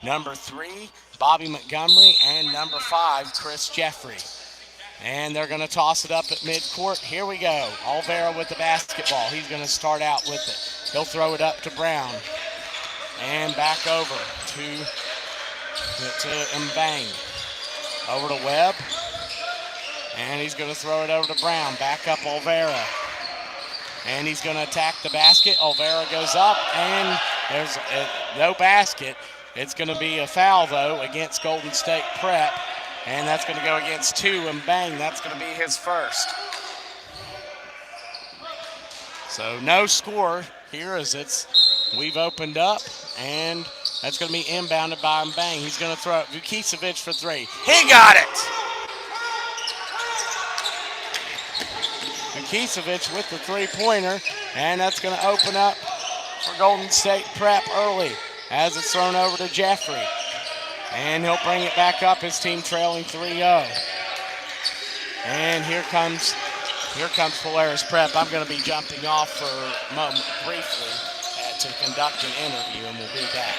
number 3, Bobby Montgomery, and number 5, Chris Jeffrey. And they're going to toss it up at midcourt. Here we go. Olvera with the basketball. He's going to start out with it. He'll throw it up to Brown. And back over to Mbang. Over to Webb. And he's going to throw it over to Brown. Back up Olvera. And he's going to attack the basket. Olvera goes up, and there's no basket. It's going to be a foul, though, against Golden State Prep. And that's going to go against 2, and bang, that's going to be his first. So no score here as we've opened up, and that's going to be inbounded by Mbang. He's going to throw it. Vukicevic for 3. He got it! Vukicevic with the three-pointer, and that's going to open up for Golden State Prep early as it's thrown over to Jeffrey. And he'll bring it back up, his team trailing 3-0. And here comes Polaris Prep. I'm going to be jumping off for a moment briefly to conduct an interview, and we'll be back.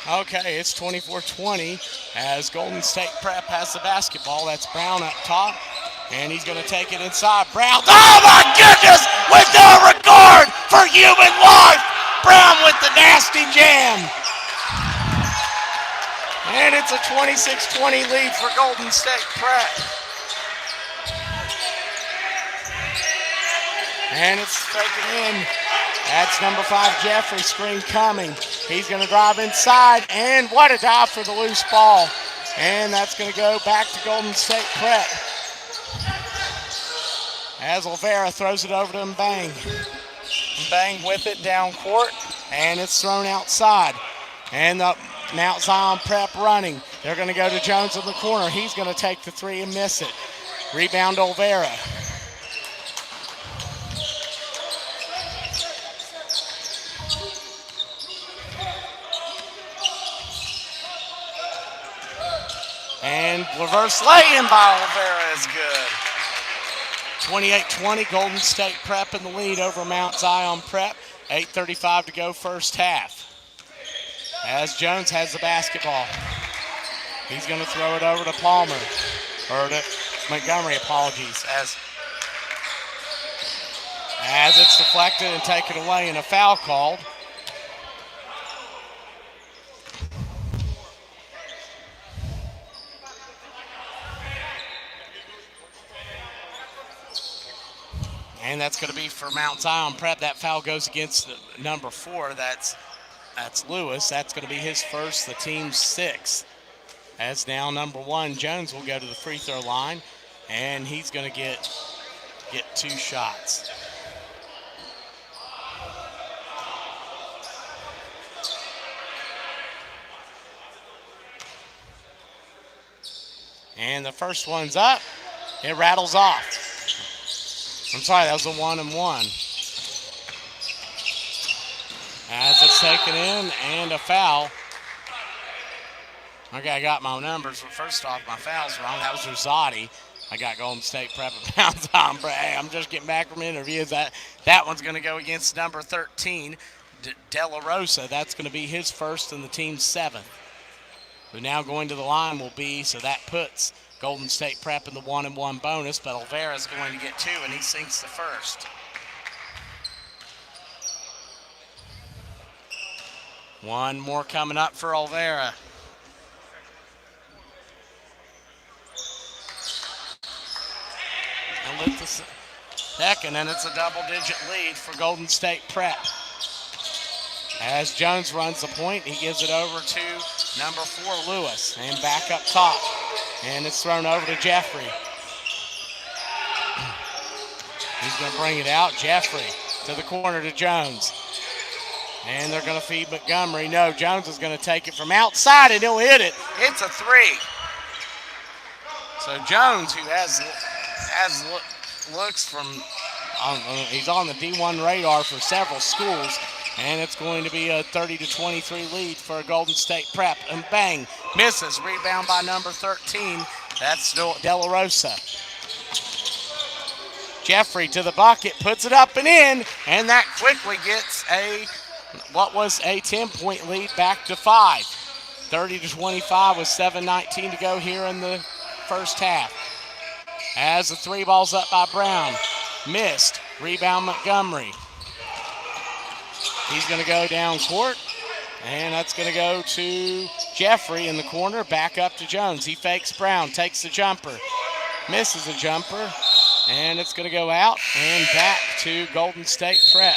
Okay, it's 24-20 as Golden State Prep has the basketball. That's Brown up top, and he's going to take it inside. Brown, oh my goodness, with no regard for human life. Brown with the nasty jam. And it's a 26-20 lead for Golden State Prep. And it's taken in. That's number 5, Jeffrey. Screen coming. He's going to drive inside, and what a dive for the loose ball. And that's going to go back to Golden State Prep. As Olvera throws it over to Mbang. Mbang with it down court, and it's thrown outside. And the Mount Zion Prep running. They're going to go to Jones in the corner. He's going to take the three and miss it. Rebound Olvera. And reverse lay-in by Olvera is good. 28-20, Golden State Prep in the lead over Mount Zion Prep. 8:35 to go first half. As Jones has the basketball. He's going to throw it over to Palmer. Or to Montgomery, apologies. As it's deflected and taken away and a foul called. And that's going to be for Mount Zion Prep. That foul goes against number 4. That's Lewis. That's going to be his first, the team's 6th. As now number 1, Jones, will go to the free throw line, and he's going to get 2 shots. And the first one's up. It rattles off. I'm sorry, that was a 1-and-1. As it's taken in, and a foul. Okay, I got my numbers. Well, first off, my foul's wrong. That was Rosati. I got Golden State Prep and Mount Zion. Hey, I'm just getting back from interviews. That one's going to go against number 13, De La Rosa. That's going to be his first and the team's 7th. So now going to the line will be, so that puts Golden State Prep in the 1-and-1 bonus, but Olvera's going to get 2, and he sinks the first. One more coming up for Olvera. And with the second, and it's a double-digit lead for Golden State Prep. As Jones runs the point, he gives it over to number 4, Lewis, and back up top. And it's thrown over to Jeffrey. He's going to bring it out. Jeffrey to the corner to Jones. And they're going to feed Montgomery. No, Jones is going to take it from outside, and he'll hit it. It's a 3. So Jones, who has looks from, he's on the D1 radar for several schools, and it's going to be a 30-23 lead for Golden State Prep. And bang, misses. Rebound by number 13. That's De La Rosa. Jeffrey to the bucket, puts it up and in, and that quickly gets what was a 10-point lead back to 5. 30-25 with 7:19 to go here in the first half. As the 3 ball's up by Brown. Missed. Rebound Montgomery. He's going to go down court, and that's going to go to Jeffrey in the corner, back up to Jones. He fakes Brown, takes the jumper, misses a jumper, and it's going to go out and back to Golden State Prep.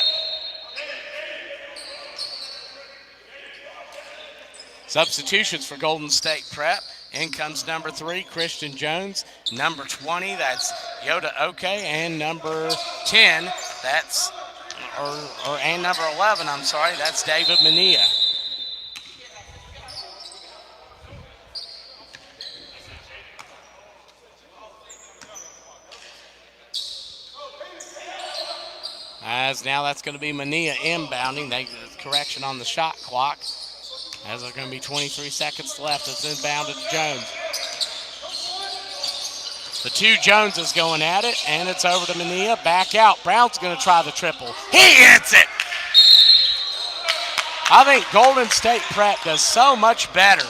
Substitutions for Golden State Prep. In comes number 3, Christian Jones. Number 20, that's Yoda Oke, and number 10, that's and number 11, I'm sorry, that's David Mania. As now that's going to be Mania inbounding. Correction on the shot clock. As there's going to be 23 seconds left. It's inbounded to Jones. The 2 Joneses going at it, and it's over to Mania. Back out. Brown's going to try the triple. He hits it! I think Golden State Prep does so much better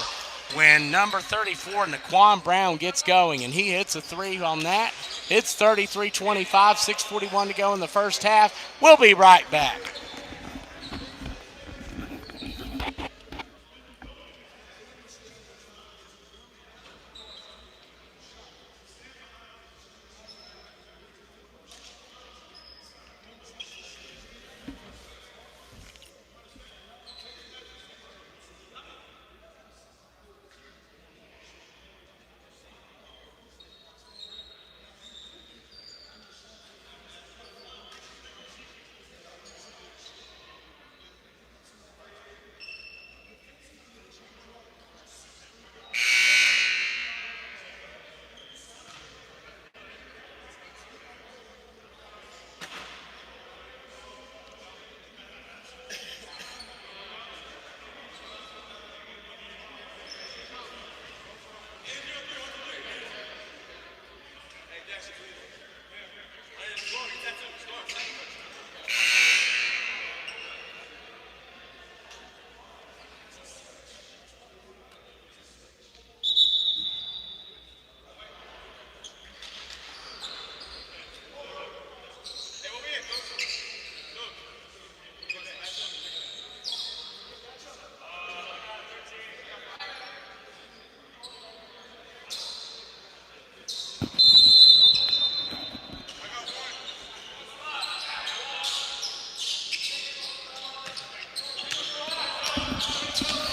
when number 34, Naquan Brown, gets going, and he hits a three on that. It's 33-25, 6:41 to go in the first half. We'll be right back.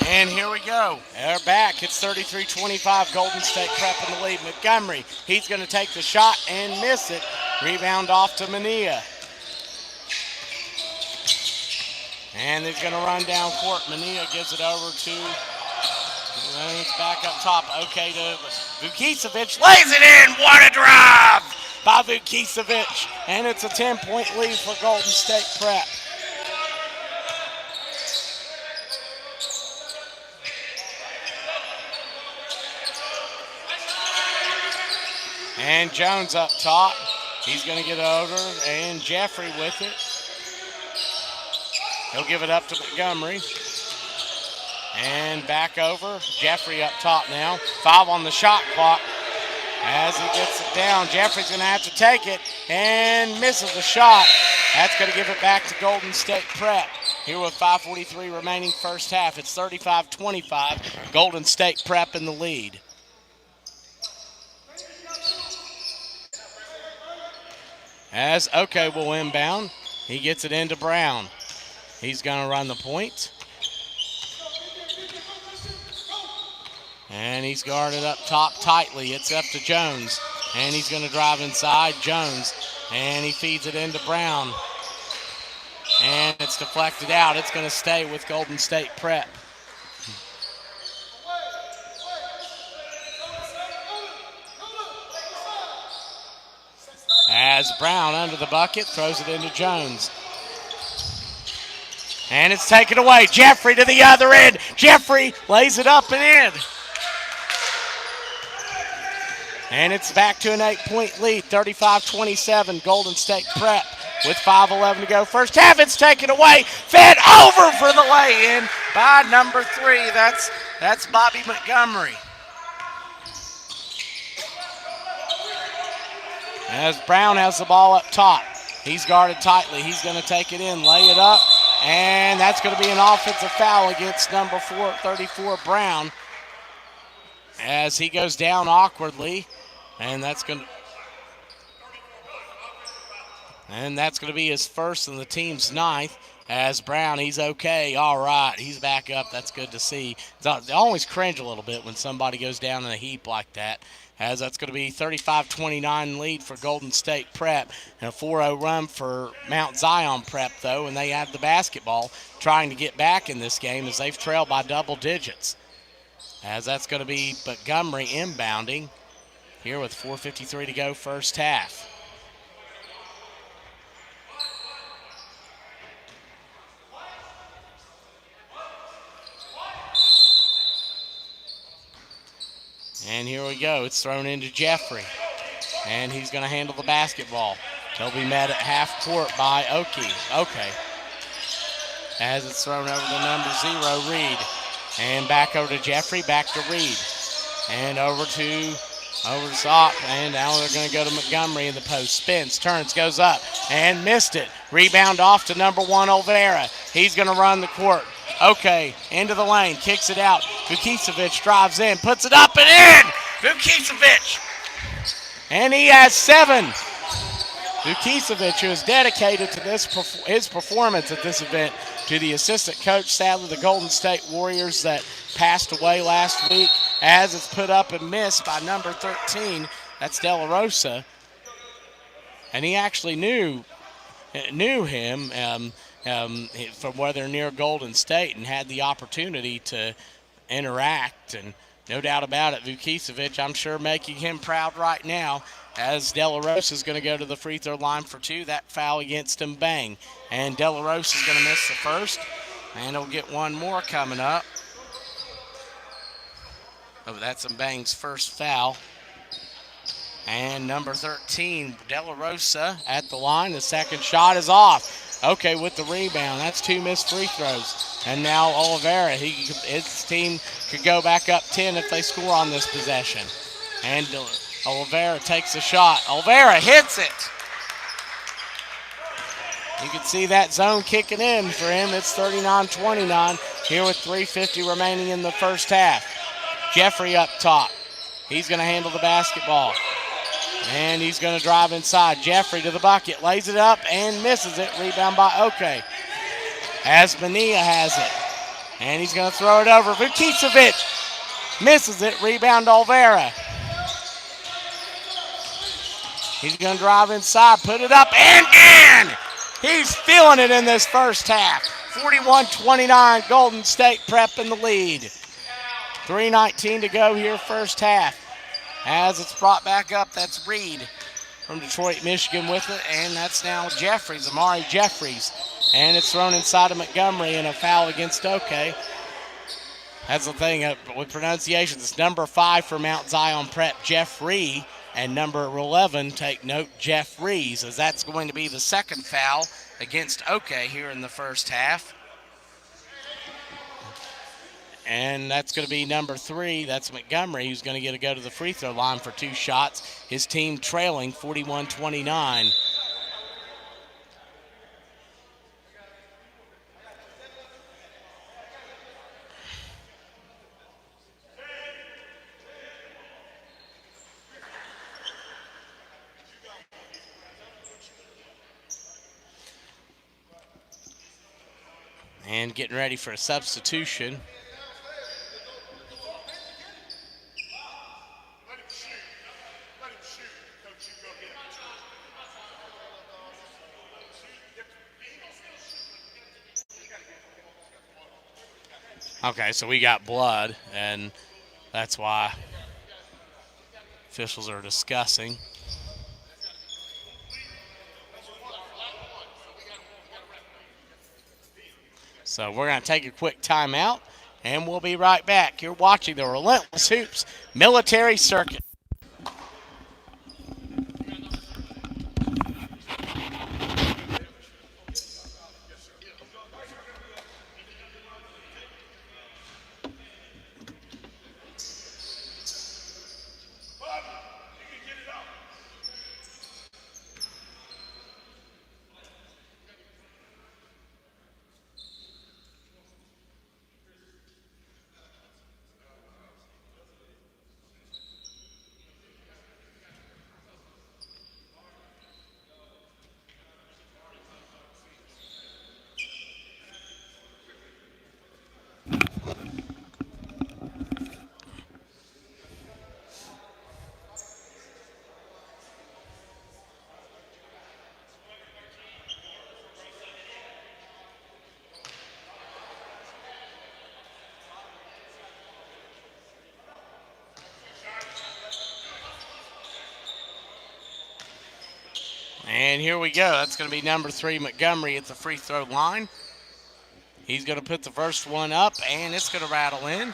And here we go. They're back. It's 33-25. Golden State Prep in the lead. Montgomery, he's going to take the shot and miss it. Rebound off to Mania. And he's going to run down court. Mania gives it over to, it's back up top. Okay to Vukicevic. Lays it in. What a drive by Vukicevic. And it's a 10-point lead for Golden State Prep. And Jones up top. He's going to get over, and Jeffrey with it. He'll give it up to Montgomery. And back over. Jeffrey up top now. 5 on the shot clock. As he gets it down, Jeffrey's going to have to take it and misses the shot. That's going to give it back to Golden State Prep. Here with 5:43 remaining first half. It's 35-25. Golden State Prep in the lead. As OK will inbound. He gets it into Brown. He's going to run the point. And he's guarded up top tightly. It's up to Jones. And he's going to drive inside. Jones. And he feeds it into Brown. And it's deflected out. It's going to stay with Golden State Prep. As Brown under the bucket, throws it into Jones. And it's taken away. Jeffrey to the other end. Jeffrey lays it up and in. And it's back to an 8-point lead, 35-27. Golden State Prep with 5:11 to go. First half, it's taken away. Fed over for the lay-in by number 3. That's Bobby Montgomery. As Brown has the ball up top. He's guarded tightly. He's going to take it in, lay it up, and that's going to be an offensive foul against number 34, Brown, as he goes down awkwardly, and that's going to be his first and the team's 9th. As Brown, he's okay. All right, he's back up. That's good to see. I always cringe a little bit when somebody goes down in a heap like that. As that's going to be 35-29 lead for Golden State Prep. And a 4-0 run for Mount Zion Prep, though, and they have the basketball trying to get back in this game as they've trailed by double digits. As that's going to be Montgomery inbounding here with 4:53 to go first half. And here we go. It's thrown into Jeffrey. And he's going to handle the basketball. He'll be met at half court by Oki. Okay. as it's thrown over to number 0, Reed. And back over to Jeffrey, back to Reed. And over to Zopp, and now they're going to go to Montgomery in the post. Spins, turns, goes up, and missed it. Rebound off to number 1, Olvera. He's going to run the court. Okay, into the lane, kicks it out. Vukicevic drives in, puts it up and in! Vukicevic! And he has 7. Vukicevic, who is dedicated to his performance at this event, to the assistant coach, sadly, the Golden State Warriors that passed away last week, as it's put up and missed by number 13. That's De La Rosa. And he actually knew him from where they're near Golden State and had the opportunity to interact. And no doubt about it, Vukicevic, I'm sure, making him proud right now, as De La Rosa is going to go to the free throw line for 2. That foul against him, bang. And De La Rosa is going to miss the first, and he'll get one more coming up. Oh, that's Mbang's first foul. And number 13, De La Rosa at the line. The second shot is off. Okay, with the rebound. That's 2 missed free throws. And now Oliveira, his team could go back up 10 if they score on this possession. And Oliveira takes a shot. Oliveira hits it. You can see that zone kicking in for him. It's 39-29 here with 3:50 remaining in the first half. Jeffrey up top. He's going to handle the basketball. And he's going to drive inside. Jeffrey to the bucket. Lays it up and misses it. Rebound by Oke. As Bonilla has it. And he's going to throw it over. Vukicevic misses it. Rebound Olvera. He's going to drive inside. Put it up and in! He's feeling it in this first half. 41-29, Golden State Prep in the lead. 3:19 to go here, first half. As it's brought back up, that's Reed from Detroit, Michigan with it, and that's now Jeffries, Amari Jeffries. And it's thrown inside of Montgomery and a foul against Oke. That's the thing with pronunciations. It's number 5 for Mount Zion Prep, Jeffrey, and number 11, take note, Jeffries, as that's going to be the second foul against Oke here in the first half. And that's going to be number 3. That's Montgomery, who's going to go to the free throw line for 2 shots. His team trailing 41-29. And getting ready for a substitution. Okay, so we got blood, and that's why officials are discussing. So we're going to take a quick timeout, and we'll be right back. You're watching the Relentless Hoops Military Circuit. And here we go. That's going to be number 3, Montgomery, at the free throw line. He's going to put the first one up, and it's going to rattle in.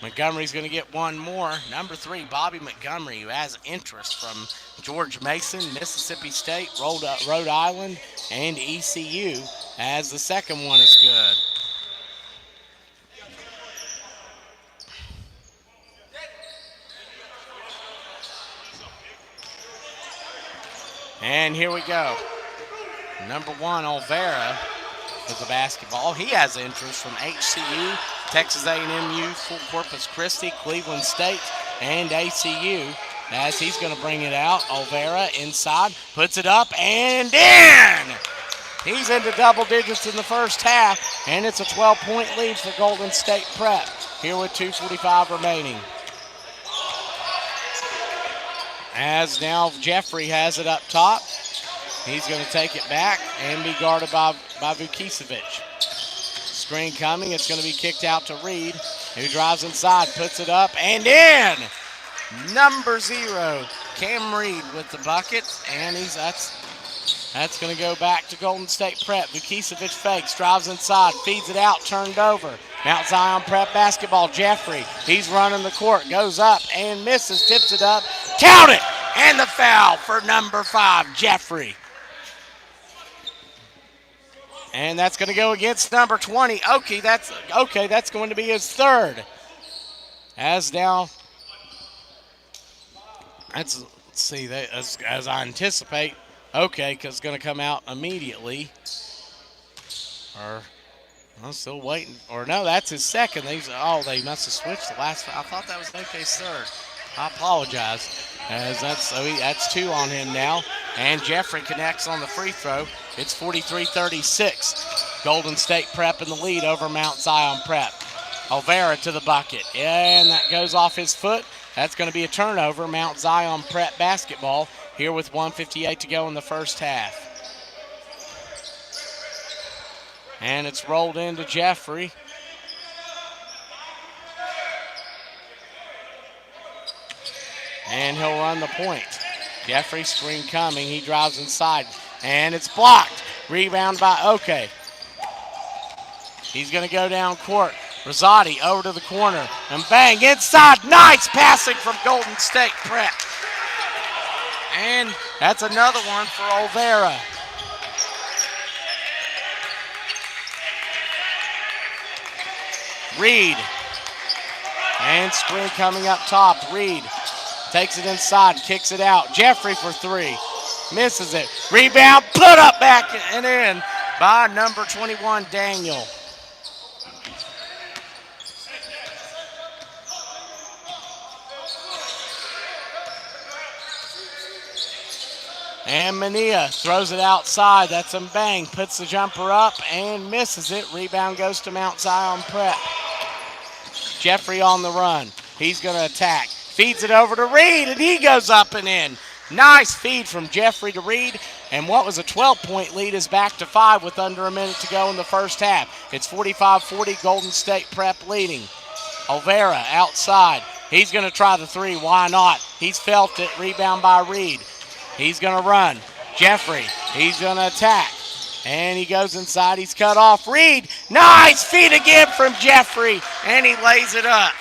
Montgomery's going to get one more. Number 3, Bobby Montgomery, who has interest from George Mason, Mississippi State, Rhode Island, and ECU, as the second one is good. And here we go. Number 1, Olvera, with the basketball. He has interest from HCU, Texas A&M U, Full Corpus Christi, Cleveland State, and ACU. As he's going to bring it out, Olvera inside, puts it up and in! He's into double digits in the first half, and it's a 12-point lead for Golden State Prep, here with 2:45 remaining. As now Jeffrey has it up top. He's going to take it back and be guarded by Vukicevic. Screen coming. It's going to be kicked out to Reed, who drives inside, puts it up, and in! Number 0, Cam Reed with the bucket, and that's going to go back to Golden State Prep. Vukicevic fakes, drives inside, feeds it out, turned over. Mount Zion Prep basketball, Jeffrey. He's running the court, goes up and misses, tips it up. Count it! And the foul for number 5, Jeffrey. And that's going to go against number 20. Okay, that's going to be his third. As now, let's see, as I anticipate, okay, because it's going to come out immediately. Or I'm still waiting. Or no, that's his second. They must have switched the last. I thought that was OK's third. I apologize. As that's 2 on him now. And Jeffrey connects on the free throw. It's 43-36. Golden State Prep in the lead over Mount Zion Prep. Olvera to the bucket. And that goes off his foot. That's going to be a turnover. Mount Zion Prep basketball here with 1:58 to go in the first half. And it's rolled into Jeffrey. And he'll run the point. Jeffrey, screen coming. He drives inside. And it's blocked. Rebound by Oke. He's going to go down court. Rosati over to the corner. And bang, inside. Nice passing from Golden State Prep. And that's another one for Olvera. Reed. And screen coming up top. Reed takes it inside, kicks it out. Jeffrey for 3. Misses it. Rebound, put up back and in by number 21, Daniel. And Mania throws it outside. That's Mbang. Puts the jumper up and misses it. Rebound goes to Mount Zion Prep. Jeffrey on the run. He's going to attack. Feeds it over to Reed, and he goes up and in. Nice feed from Jeffrey to Reed. And what was a 12-point lead is back to 5 with under a minute to go in the first half. It's 45-40, Golden State Prep leading. Olvera outside. He's going to try the 3. Why not? He's felt it. Rebound by Reed. He's going to run. Jeffrey, he's going to attack. And he goes inside. He's cut off. Reed, nice feed again from Jeffrey. And he lays it up.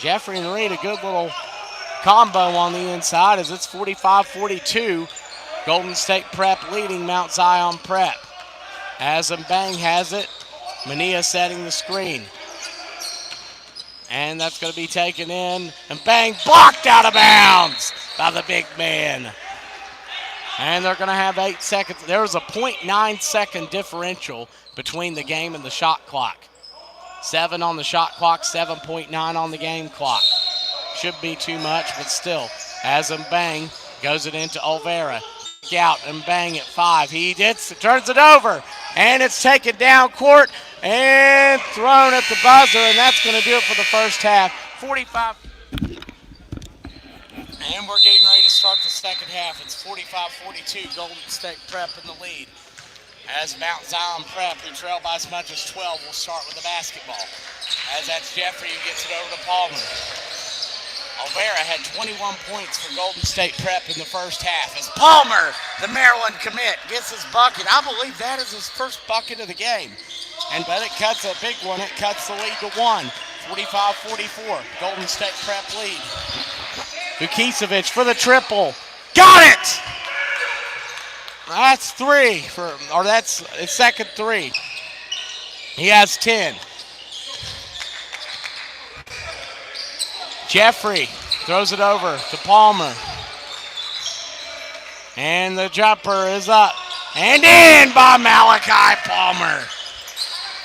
Jeffrey and Reed, a good little combo on the inside as it's 45-42. Golden State Prep leading Mount Zion Prep. As Mbang has it, Mania setting the screen. And that's going to be taken in. And bang, blocked out of bounds by the big man. And they're going to have 8 seconds. There was a 0.9-second differential between the game and the shot clock. 7 on the shot clock, 7.9 on the game clock. Should be too much, but still. As Mbang goes it into Olvera. Out Mbang at 5. He turns it over. And it's taken down court and thrown at the buzzer, and that's going to do it for the first half. 45. And we're getting ready to start the second half. It's 45-42, Golden State Prep in the lead. As Mount Zion Prep, who trail by as much as 12, will start with the basketball. As that's Jeffrey who gets it over to Palmer. Olvera had 21 points for Golden State Prep in the first half. As Palmer, the Maryland commit, gets his bucket. I believe that is his first bucket of the game. But it cuts a big one. It cuts the lead to 1. 45-44, Golden State Prep lead. Vukicevic for the triple. Got it! That's that's his second three. He has 10. Jeffrey throws it over to Palmer. And the jumper is up and in by Malachi Palmer.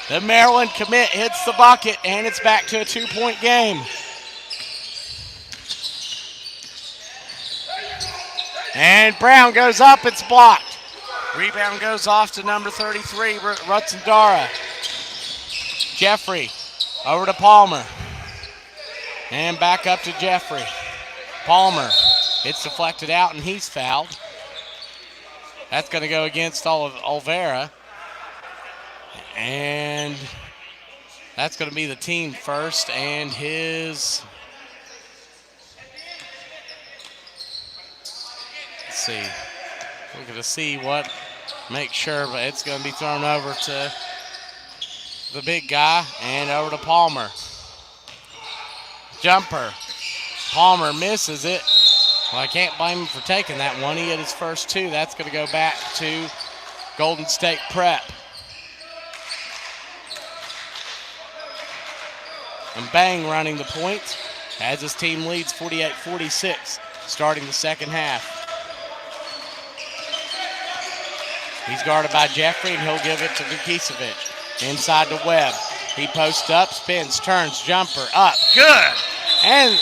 The Maryland commit hits the bucket, and it's back to a 2-point game. And Brown goes up, it's blocked. Rebound goes off to number 33, Rutsandara. Jeffrey over to Palmer. And back up to Jeffrey. Palmer, it's deflected out, and he's fouled. That's going to go against Olvera. And that's going to be the team first, and his, let's see, we're going to see what, make sure, but it's going to be thrown over to the big guy and over to Palmer. Jumper. Palmer misses it. Well, I can't blame him for taking that one. He hit his first two. That's going to go back to Golden State Prep. And Bang running the point as his team leads 48-46, starting the second half. He's guarded by Jeffrey, and he'll give it to Vukicevic. Inside to Webb. He posts up, spins, turns, jumper, up. Good! And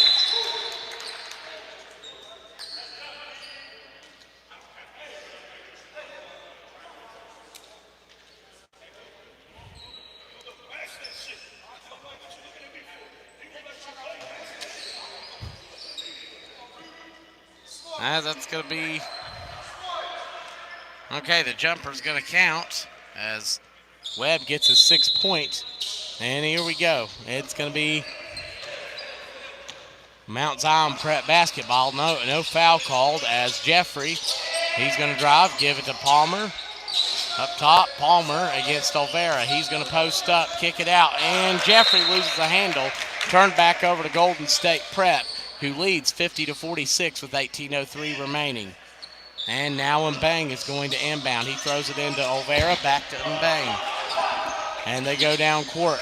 that's going to be, okay, the jumper's going to count as Webb gets his 6 point. And here we go. It's going to be Mount Zion Prep basketball. No foul called as Jeffrey, he's going to drive, give it to Palmer. Up top, Palmer against Olvera. He's going to post up, kick it out, and Jeffrey loses the handle. Turned back over to Golden State Prep, who leads 50-46 with 18:03 remaining. And now Mbang is going to inbound. He throws it into Olvera, back to Mbang. And they go down court.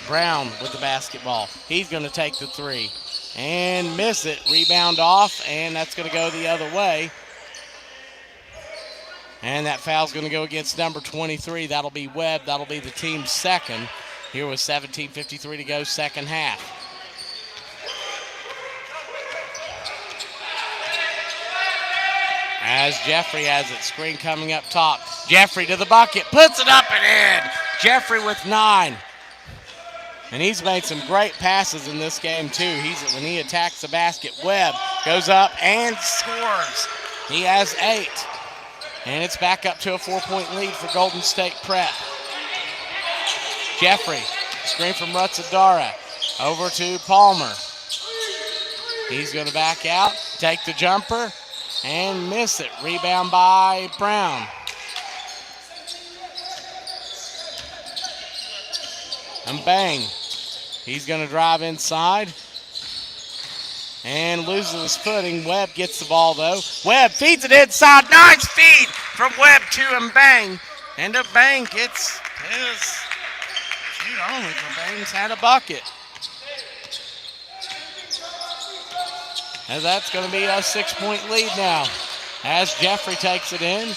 Brown with the basketball. He's going to take the three and miss it. Rebound off, and that's going to go the other way. And that foul's going to go against number 23. That'll be Webb. That'll be the team's second. Here with 17:53 to go, second half. As Jeffrey has it, screen coming up top. Jeffrey to the bucket, puts it up and in. Jeffrey with 9. And he's made some great passes in this game too. When he attacks the basket, Webb goes up and scores. He has 8. And it's back up to a 4-point lead for Golden State Prep. Jeffrey, screen from Rutsandara, over to Palmer. He's going to back out, take the jumper, and miss it. Rebound by Brown. And Bang, he's going to drive inside and loses his footing. Webb gets the ball though. Webb feeds it inside. Nice feed from Webb to Mbang. And Mbang gets his shoot only. Mbang's had a bucket. And that's going to be a 6-point lead now as Jeffrey takes it in.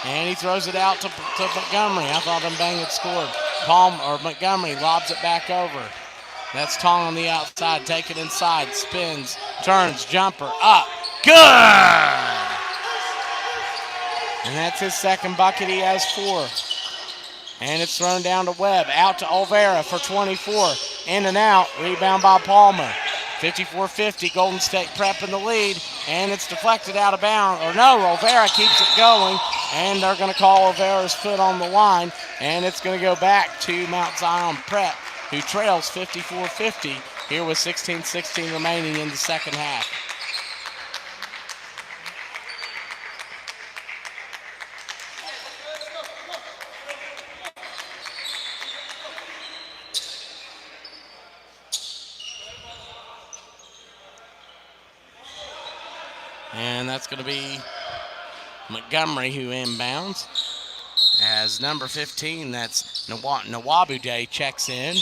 And he throws it out to Montgomery. I thought Mbang had scored. Montgomery lobs it back over. That's Tong on the outside. Take it inside. Spins. Turns. Jumper. Up. Good! And that's his second bucket. He has 4. And it's thrown down to Webb. Out to Olvera for 24. In and out. Rebound by Palmer. 54-50. Golden State Prep in the lead. And it's deflected out of bounds. Or no, Olvera keeps it going. And they're going to call Olvera's foot on the line. And it's going to go back to Mount Zion Prep, who trails 54-50 here with 16:16 remaining in the second half. And that's going to be Montgomery who inbounds. As number 15, that's Nawabude, checks in.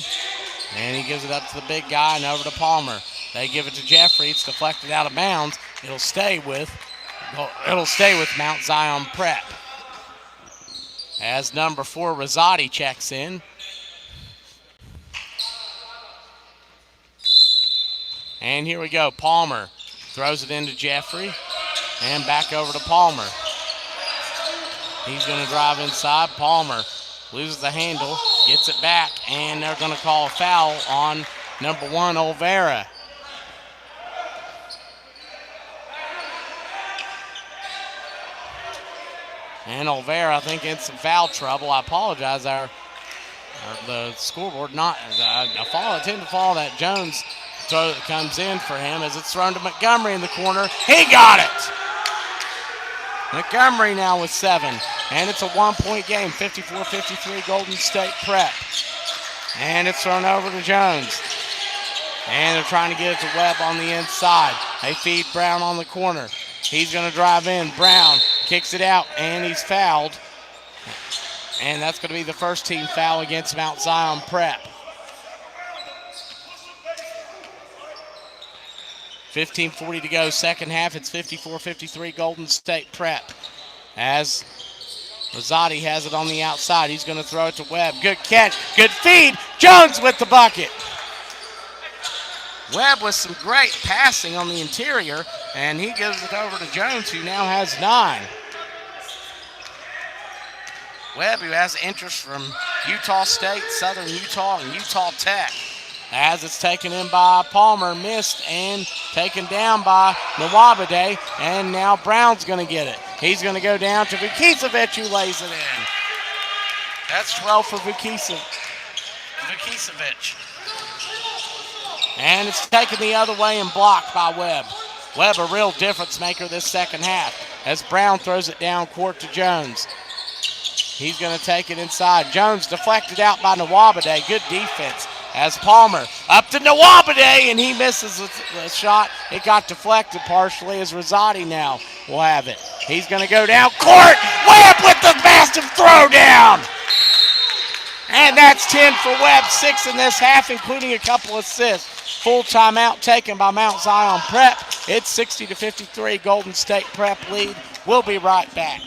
And he gives it up to the big guy and over to Palmer. They give it to Jeffrey. It's deflected out of bounds. It'll stay with Mount Zion Prep. As number 4, Rosati, checks in. And here we go. Palmer throws it into Jeffrey. And back over to Palmer. He's going to drive inside. Palmer loses the handle, gets it back, and they're going to call a foul on number 1, Olvera. And Olvera, I think, in some foul trouble. I apologize. The scoreboard not I tend to follow that Jones throw that comes in for him as it's thrown to Montgomery in the corner. He got it. Montgomery now with 7. And it's a 1-point game, 54-53 Golden State Prep. And it's thrown over to Jones. And they're trying to get it to Webb on the inside. They feed Brown on the corner. He's going to drive in. Brown kicks it out, and he's fouled. And that's going to be the first team foul against Mount Zion Prep. 15:40 to go, second half. It's 54-53 Golden State Prep. As Rosati has it on the outside. He's going to throw it to Webb. Good catch, good feed. Jones with the bucket. Webb with some great passing on the interior, and he gives it over to Jones, who now has 9. Webb, who has interest from Utah State, Southern Utah, and Utah Tech. As it's taken in by Palmer, missed, and taken down by Nawabade, and now Brown's going to get it. He's going to go down to Vukicevic, who lays it in. That's 12 for Vukicevic. And it's taken the other way and blocked by Webb. Webb, a real difference maker this second half, as Brown throws it down court to Jones. He's going to take it inside. Jones deflected out by Nawabade. Good defense. As Palmer up to Nawabade, and he misses the shot. It got deflected partially as Rosati now will have it. He's going to go down court. Webb with the massive throwdown. And that's 10 for Webb, 6 in this half, including a couple assists. Full timeout taken by Mount Zion Prep. It's 60-53 Golden State Prep lead. We'll be right back.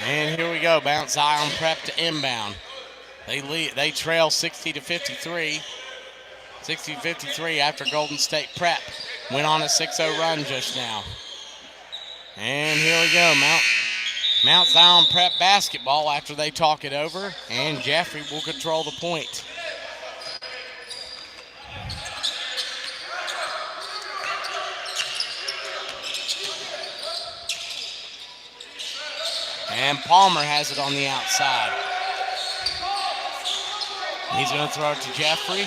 And here we go, Mount Zion Prep to inbound. They trail 60-53. 60-53 after Golden State Prep went on a 6-0 run just now. And here we go, Mount Zion Prep basketball after they talk it over, and Jeffrey will control the point. And Palmer has it on the outside. He's going to throw it to Jeffrey.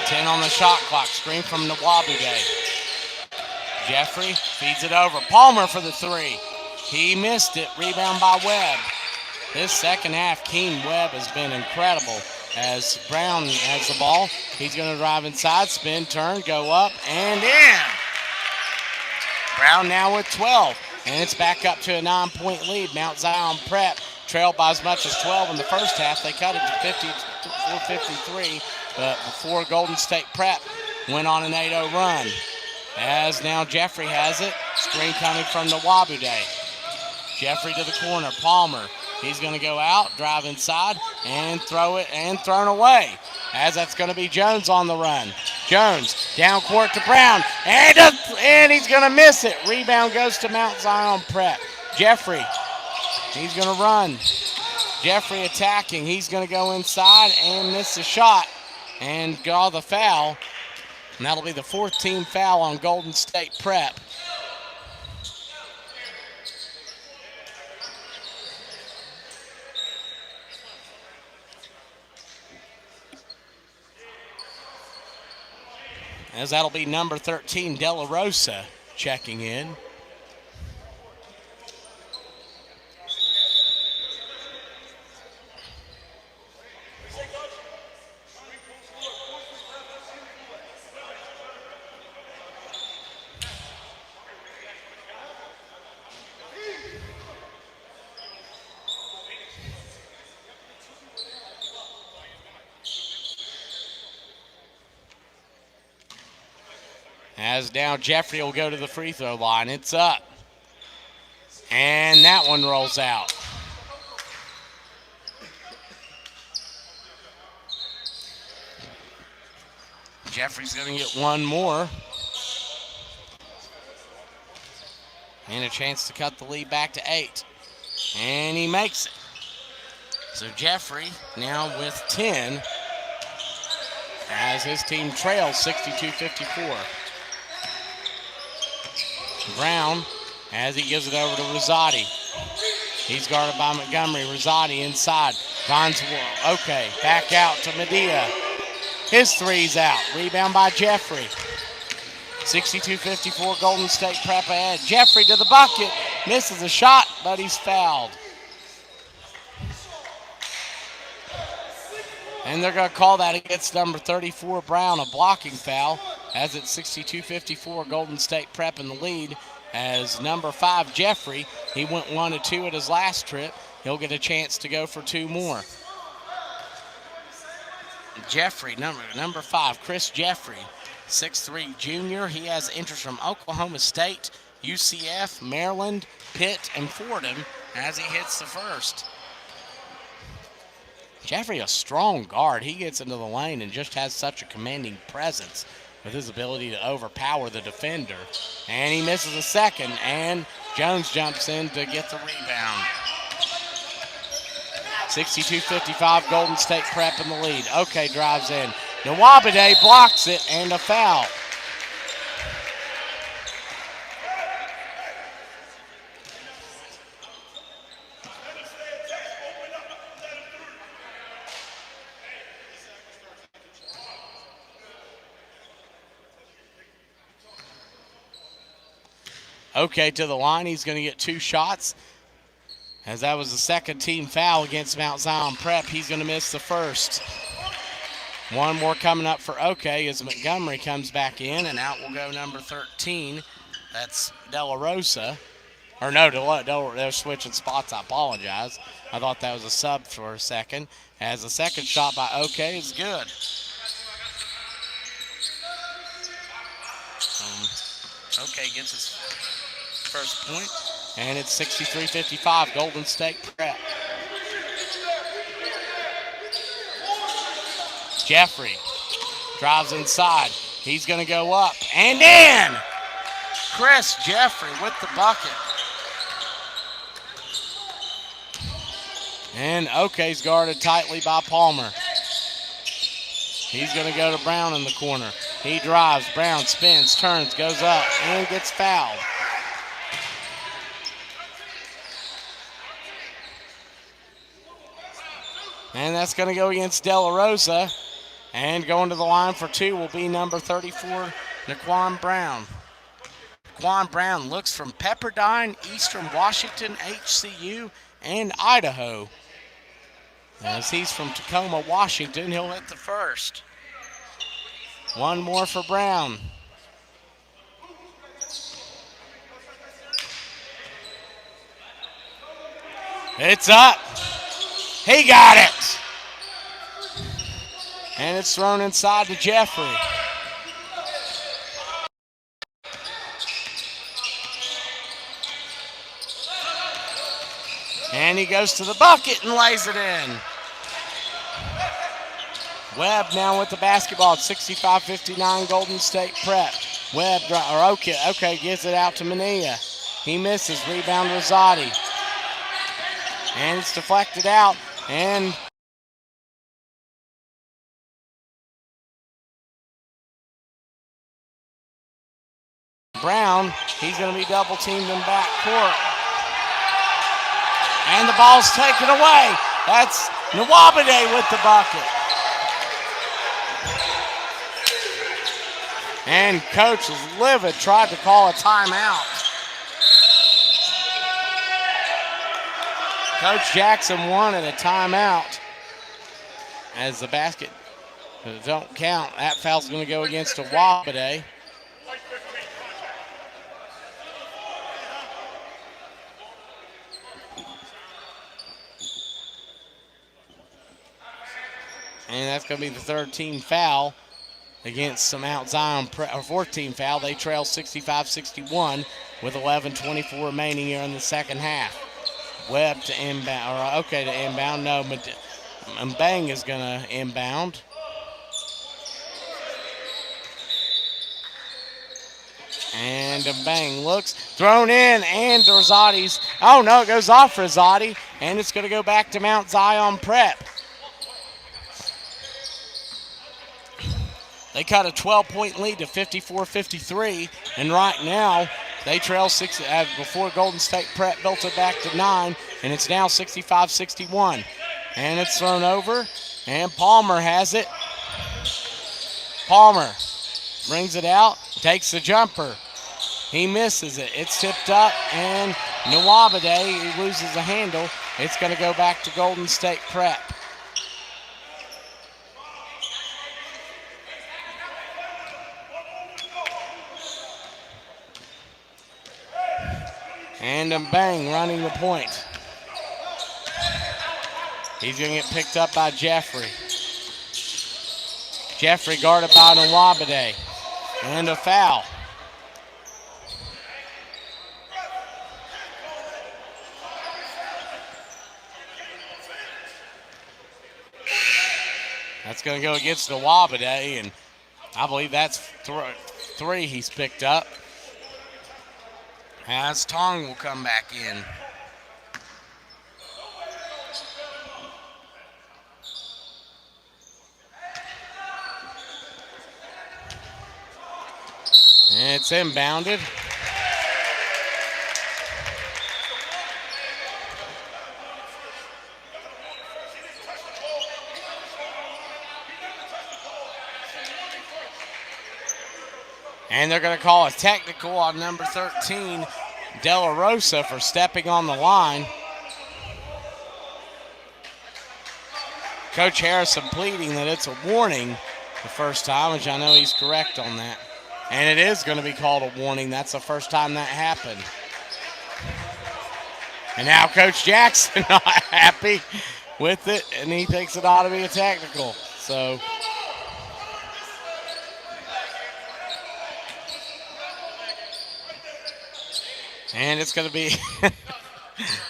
10 on the shot clock. Screen from Nawabude. Jeffrey feeds it over. Palmer for the 3. He missed it. Rebound by Webb. This second half, Keen Webb has been incredible. As Brown has the ball, he's going to drive inside, spin, turn, go up, and in. Brown now with 12, and it's back up to a 9-point lead. Mount Zion Prep trailed by as much as 12 in the first half. They cut it to 54-53, but before Golden State Prep went on an 8-0 run. As now Jeffrey has it, screen coming from the Wabuday. Jeffrey to the corner, Palmer. He's going to go out, drive inside, and throw it, and thrown away. As that's going to be Jones on the run. Jones down court to Brown, and he's going to miss it. Rebound goes to Mount Zion Prep. Jeffrey, he's going to run. Jeffrey attacking. He's going to go inside and miss the shot and draw the foul. And that'll be the fourth team foul on Golden State Prep. As that'll be number 13, De La Rosa, checking in. As now Jeffrey will go to the free throw line. It's up. And that one rolls out. Jeffrey's going to get one more. And a chance to cut the lead back to 8. And he makes it. So Jeffrey now with 10 as his team trails 62-54. Brown as he gives it over to Rosati. He's guarded by Montgomery. Rosati inside. Okay, back out to Medea. His three's out. Rebound by Jeffrey. 62-54 Golden State Prep ahead. Jeffrey to the bucket. Misses a shot, but he's fouled. And they're going to call that against number 34, Brown, a blocking foul. As it's 62-54, Golden State Prep in the lead. As number 5, Jeffrey, he went 1 of 2 at his last trip. He'll get a chance to go for 2 more. Jeffrey, number 5, Chris Jeffrey, 6'3", junior. He has interest from Oklahoma State, UCF, Maryland, Pitt, and Fordham as he hits the first. Jeffrey, a strong guard. He gets into the lane and just has such a commanding presence with his ability to overpower the defender. And he misses a second, and Jones jumps in to get the rebound. 62-55, Golden State Prep in the lead. Okay, drives in. Nwabade blocks it, and a foul. Okay, to the line. He's going to get 2 shots. As that was the second team foul against Mount Zion Prep, he's going to miss the first. One more coming up for OK as Montgomery comes back in, and out will go number 13. That's De La Rosa. Or no, they're switching spots. I apologize. I thought that was a sub for a second. As the second shot by OK is good. OK gets his first point, and it's 63-55, Golden State Prep. Jeffrey drives inside. He's going to go up and in. Chris Jeffrey with the bucket. And OK's guarded tightly by Palmer. He's going to go to Brown in the corner. He drives, Brown spins, turns, goes up, and gets fouled. And that's going to go against De La Rosa. And going to the line for 2 will be number 34, Naquan Brown. Naquan Brown looks from Pepperdine, Eastern Washington, HCU, and Idaho. As he's from Tacoma, Washington, he'll hit the first. One more for Brown. It's up. He got it. And it's thrown inside to Jeffrey. And he goes to the bucket and lays it in. Webb now with the basketball at 65-59 Golden State Prep. Webb, okay, gives it out to Mania. He misses, rebound Rosati. And it's deflected out, and Brown, he's going to be double teamed in backcourt. And the ball's taken away. That's Nwabade with the bucket. And Coach is livid, tried to call a timeout. Coach Jackson wanted a timeout as the basket don't count. That foul's going to go against Nwabade. And that's going to be the third team foul against the Mount Zion, or fourth team foul. They trail 65-61 with 11:24 remaining here in the second half. Webb to inbound, to inbound. No, Mbang is going to inbound. And Mbang looks, thrown in, and Rosati's, oh no, it goes off Rosati, and it's going to go back to Mount Zion Prep. They cut a 12-point lead to 54-53, and right now they trail 6 before Golden State Prep built it back to 9, and it's now 65-61. And it's thrown over, and Palmer has it. Palmer brings it out, takes the jumper. He misses it. It's tipped up, and Nwabade loses the handle. It's going to go back to Golden State Prep. And Mbang running the point. He's going to get picked up by Jeffrey. Jeffrey guarded by Nwabade. And a foul. That's going to go against Nwabade, and I believe that's three he's picked up. As Tong will come back in. And it's inbounded. And they're going to call a technical on number 13, De La Rosa, for stepping on the line. Coach Harrison pleading that it's a warning the first time, which I know he's correct on that. And it is going to be called a warning. That's the first time that happened. And now Coach Jackson not happy with it, and he thinks it ought to be a technical. So and it's going to be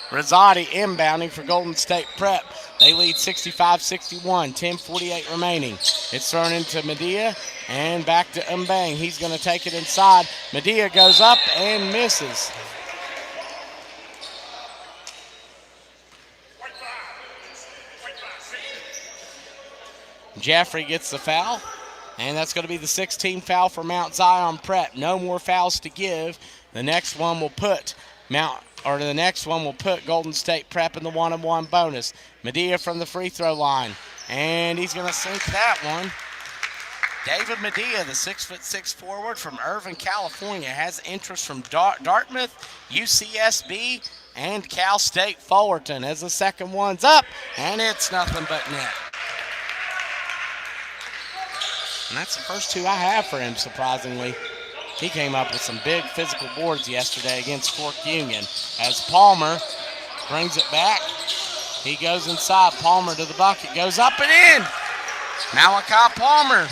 Rosati inbounding for Golden State Prep. They lead 65-61, 10:48 remaining. It's thrown into Medea and back to Mbang. He's going to take it inside. Medea goes up and misses. Jeffrey gets the foul, and that's going to be the 16th foul for Mount Zion Prep. No more fouls to give. The next one will put Golden State Prep in the 1-on-1 bonus. Medea from the free throw line, and he's going to sink that one. David Medea, the 6'6" forward from Irvine, California, has interest from Dartmouth, UCSB, and Cal State Fullerton as the second one's up, and it's nothing but net. And that's the first two I have for him, surprisingly. He came up with some big physical boards yesterday against Fork Union. As Palmer brings it back, he goes inside. Palmer to the bucket, goes up and in. Malachi Palmer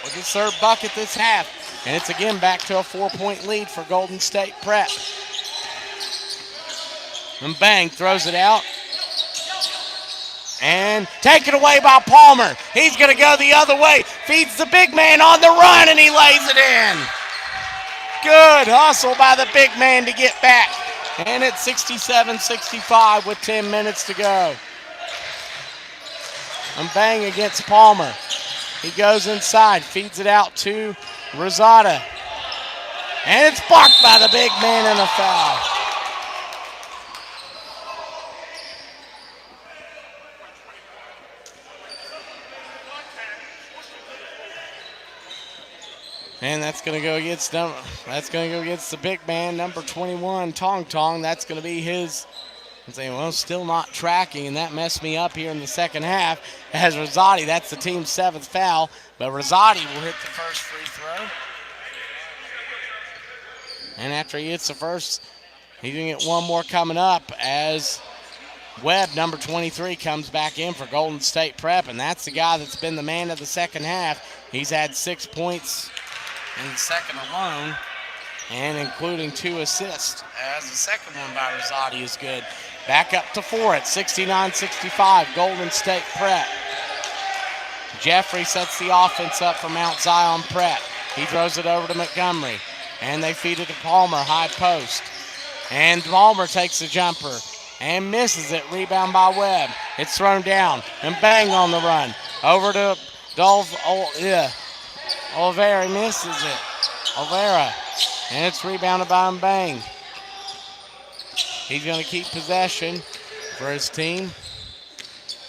with his third bucket this half. And it's again back to a 4-point lead for Golden State Prep. And Bang throws it out. And taken away by Palmer. He's going to go the other way. Feeds the big man on the run, and he lays it in. Good hustle by the big man to get back. And it's 67-65 with 10 minutes to go. And Bang against Palmer. He goes inside, feeds it out to Rosada. And it's blocked by the big man and a foul. And that's going to go against the big man, number 21, Tong Tong. That's going to be his. I'm saying, well, still not tracking, and that messed me up here in the second half. As Rosati, that's the team's 7th foul, but Rosati will hit the first free throw. And after he hits the first, he's going to get one more coming up as Webb, number 23, comes back in for Golden State Prep, and that's the guy that's been the man of the second half. He's had 6 points in the second alone, and including 2 assists, as the second one by Rosati is good. Back up to 4 at 69-65, Golden State Prep. Jeffrey sets the offense up for Mount Zion Prep. He throws it over to Montgomery, and they feed it to Palmer, high post. And Palmer takes the jumper and misses it. Rebound by Webb. It's thrown down, and Bang on the run. Over to Olivera misses it. Olivera. And it's rebounded by Bang. He's going to keep possession for his team.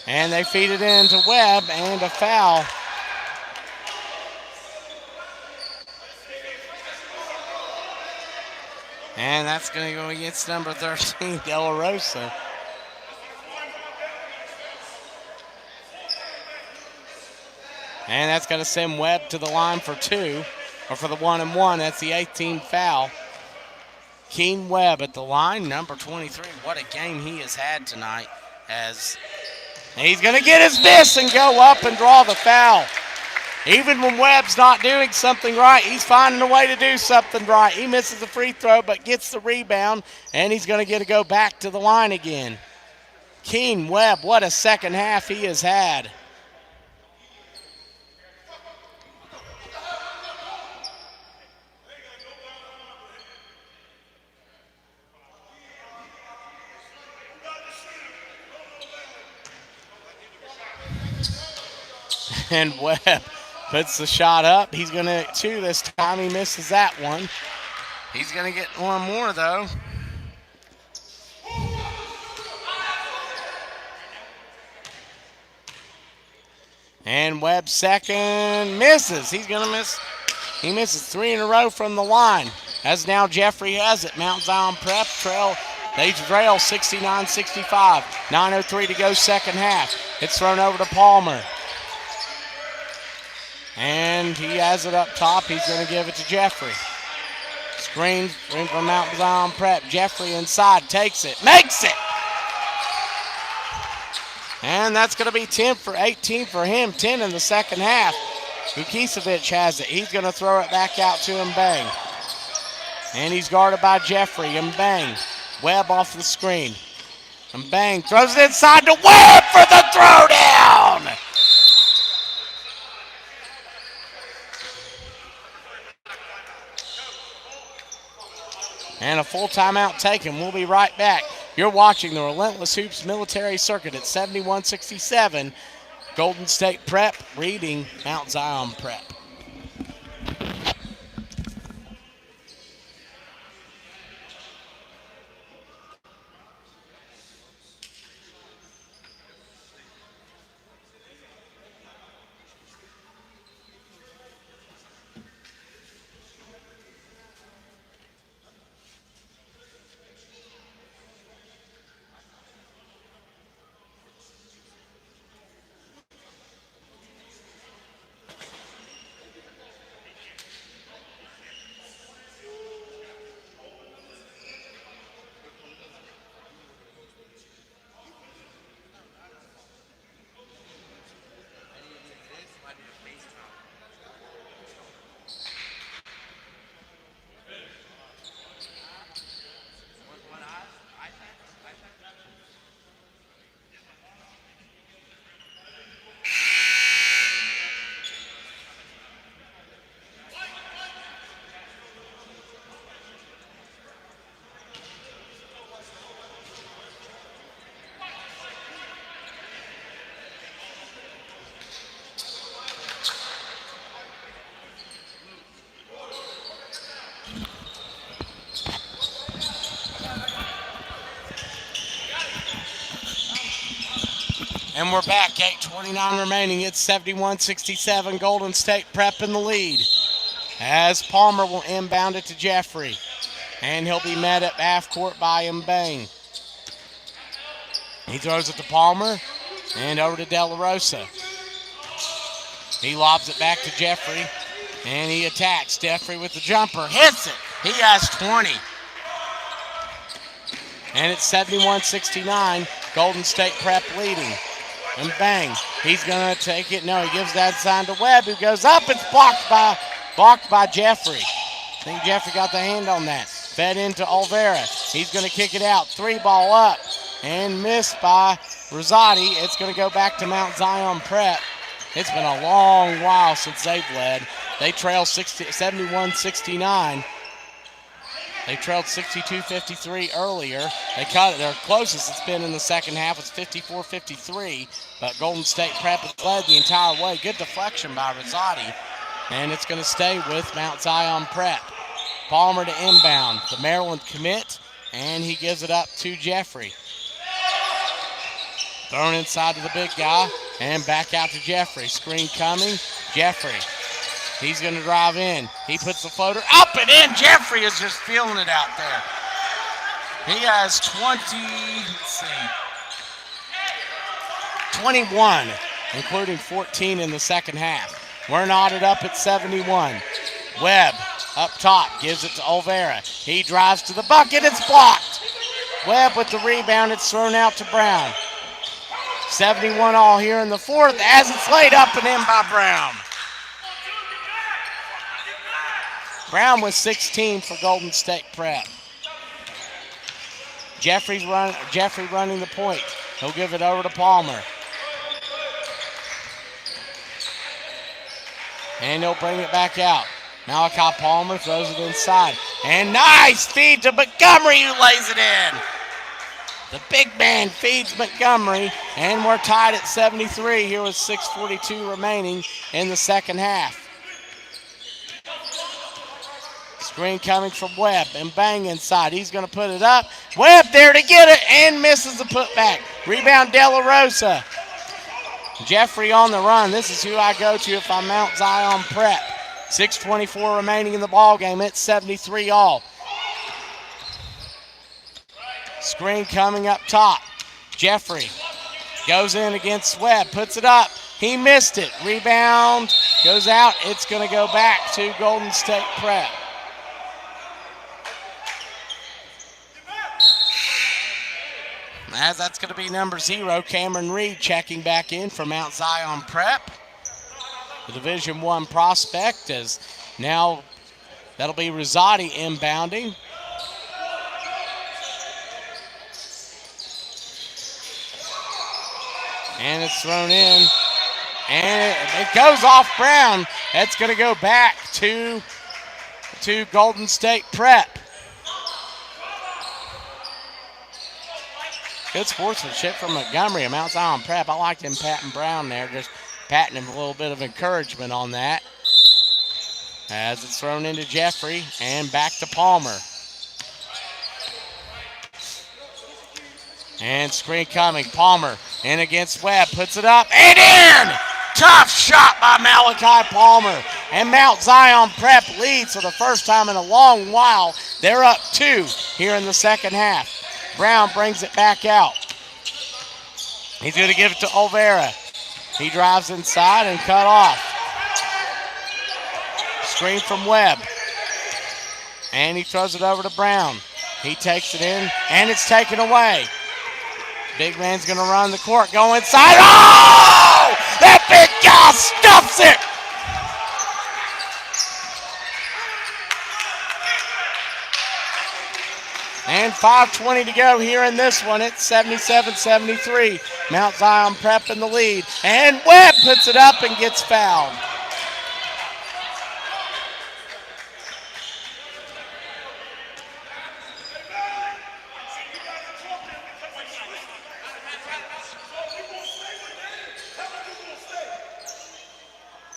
And they feed it in to Webb, and a foul. And that's going to go against number 13, De La Rosa. And that's going to send Webb to the line for 2, or for the 1-and-1. That's the 18th foul. Keen Webb at the line, number 23. What a game he has had tonight. As he's going to get his miss and go up and draw the foul. Even when Webb's not doing something right, he's finding a way to do something right. He misses the free throw but gets the rebound, and he's going to get to go back to the line again. Keen Webb, what a second half he has had. And Webb puts the shot up. He's going to 2 this time. He misses that one. He's going to get one more, though. And Webb second misses. He's going to miss. He misses 3 in a row from the line. As now Jeffrey has it. Mount Zion Prep they trail 69-65. 9:03 to go second half. It's thrown over to Palmer. And he has it up top. He's going to give it to Jeffrey. Screen from Mount Zion Prep. Jeffrey inside, takes it, makes it. And that's going to be 18 for him, 10 in the second half. Vukicevic has it. He's going to throw it back out to Bang. And he's guarded by Jeffrey. Bang. Webb off the screen. Bang throws it inside to Webb for the throwdown. And a full timeout taken. We'll be right back. You're watching the Relentless Hoops Military Circuit at 71-67. Golden State Prep reading Mount Zion Prep. And we're back, 8:29 remaining. It's 71-67, Golden State Prep in the lead. As Palmer will inbound it to Jeffrey. And he'll be met at half court by Mbang. He throws it to Palmer and over to De La Rosa. He lobs it back to Jeffrey and he attacks. Jeffrey with the jumper, hits it. He has 20. And it's 71-69, Golden State Prep leading. And bang, he's gonna take it. No, he gives that sign to Webb, who goes up. It's blocked by Jeffrey. I think Jeffrey got the hand on that. Fed into Olvera. He's gonna kick it out. 3-ball up and missed by Rosati. It's gonna go back to Mount Zion Prep. It's been a long while since they've led. They trail 71-69. They trailed 62-53 earlier. They cut it. Their closest it's been in the second half was 54-53, but Golden State Prep has led the entire way. Good deflection by Rosati, and it's going to stay with Mount Zion Prep. Palmer to inbound. The Maryland commit, and he gives it up to Jeffrey. Thrown inside to the big guy, and back out to Jeffrey. Screen coming. Jeffrey. He's going to drive in. He puts the floater up and in. Jeffrey is just feeling it out there. He has 21, including 14 in the second half. We're knotted up at 71. Webb up top, gives it to Olvera. He drives to the bucket. It's blocked. Webb with the rebound. It's thrown out to Brown. 71 all here in the fourth as it's laid up and in by Brown. Brown with 16 for Golden State Prep. Jeffrey running the point. He'll give it over to Palmer. And he'll bring it back out. Malachi Palmer throws it inside. And nice feed to Montgomery, who lays it in. The big man feeds Montgomery. And we're tied at 73 here with 6:42 remaining in the second half. Screen coming from Webb and bang inside. He's going to put it up. Webb there to get it and misses the putback. Rebound De La Rosa. Jeffrey on the run. This is who I go to if I'm Mount Zion Prep. 6:24 remaining in the ball game. It's 73 all. Screen coming up top. Jeffrey goes in against Webb. Puts it up. He missed it. Rebound goes out. It's going to go back to Golden State Prep. As that's going to be number 0, Cameron Reed checking back in for Mount Zion Prep. The Division I prospect is now, that'll be Rosati inbounding. And it's thrown in. And it goes off Brown. That's going to go back to Golden State Prep. Good sportsmanship from Montgomery and Mount Zion Prep. I liked him patting Brown there, just patting him a little bit of encouragement on that. As it's thrown into Jeffrey and back to Palmer. And screen coming. Palmer in against Webb. Puts it up and in! Tough shot by Malachi Palmer. And Mount Zion Prep leads for the first time in a long while. They're up 2 here in the second half. Brown brings it back out. He's going to give it to Olvera. He drives inside and cut off. Screen from Webb. And he throws it over to Brown. He takes it in, and it's taken away. Big man's going to run the court, go inside. Oh! That big guy stuffs it! And 5:20 to go here in this one. It's 77-73. Mount Zion Prep in the lead. And Webb puts it up and gets fouled.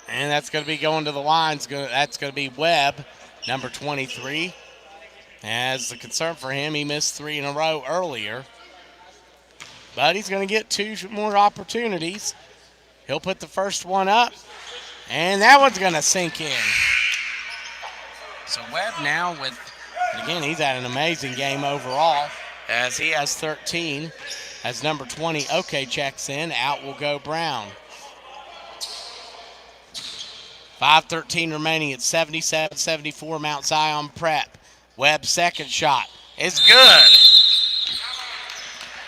And that's going to be going to the lines. That's going to be Webb, number 23. As the concern for him, he missed 3 in a row earlier. but he's going to get 2 more opportunities. He'll put the first one up, and that one's going to sink in. So Webb now with, again, he's had an amazing game overall as he has 13. As number 20, OK, checks in. Out will go Brown. 5:13 remaining at 77-74 Mount Zion Prep. Webb's second shot is good.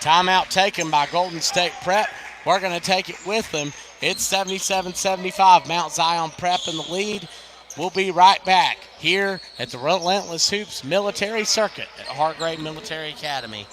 Timeout taken by Golden State Prep. We're going to take it with them. It's 77-75. Mount Zion Prep in the lead. We'll be right back here at the Relentless Hoops Military Circuit at Hargrave Military Academy.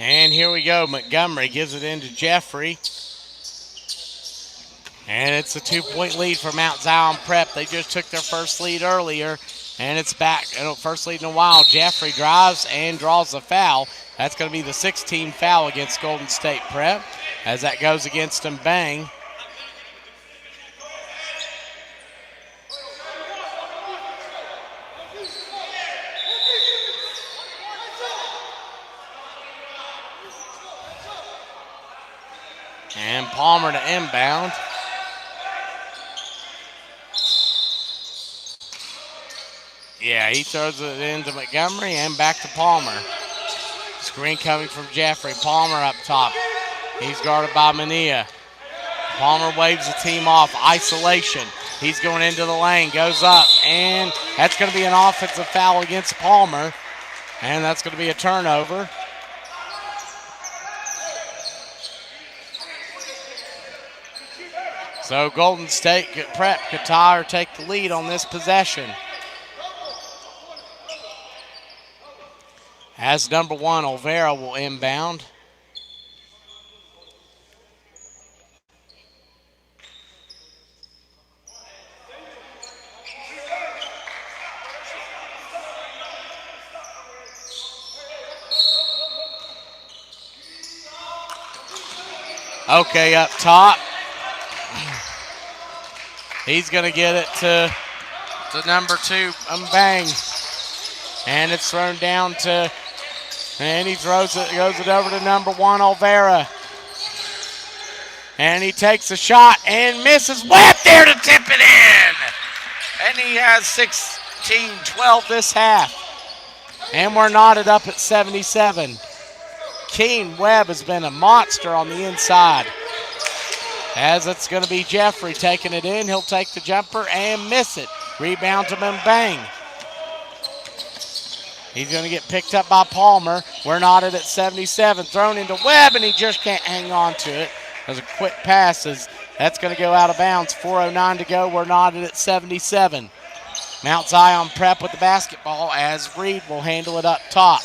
And here we go. Montgomery gives it into Jeffrey. And it's a 2-point lead for Mount Zion Prep. They just took their first lead earlier. And it's back. First lead in a while. Jeffrey drives and draws the foul. That's going to be the 16th foul against Golden State Prep. As that goes against him, Bang. And Palmer to inbound. Yeah, he throws it into Montgomery and back to Palmer. Screen coming from Jeffrey. Palmer up top. He's guarded by Mania. Palmer waves the team off. Isolation. He's going into the lane. Goes up. And that's going to be an offensive foul against Palmer. And that's going to be a turnover. So Golden State Prep could tie or take the lead on this possession. As number 1, Olvera will inbound. Okay, up top. He's going to get it to number 2, Bang. And it's thrown down to, and he throws it, goes it over to number 1, Olvera. And he takes a shot and misses. Webb there to tip it in. And he has 16-12 this half. And we're knotted up at 77. Keene Webb has been a monster on the inside. As it's going to be Jeffrey taking it in. He'll take the jumper and miss it. Rebound to Bang. He's going to get picked up by Palmer. We're knotted at 77. Thrown into Webb, and he just can't hang on to it. There's a quick pass. That's going to go out of bounds. 4:09 to go. We're knotted at 77. Mount Zion Prep with the basketball as Reed will handle it up top.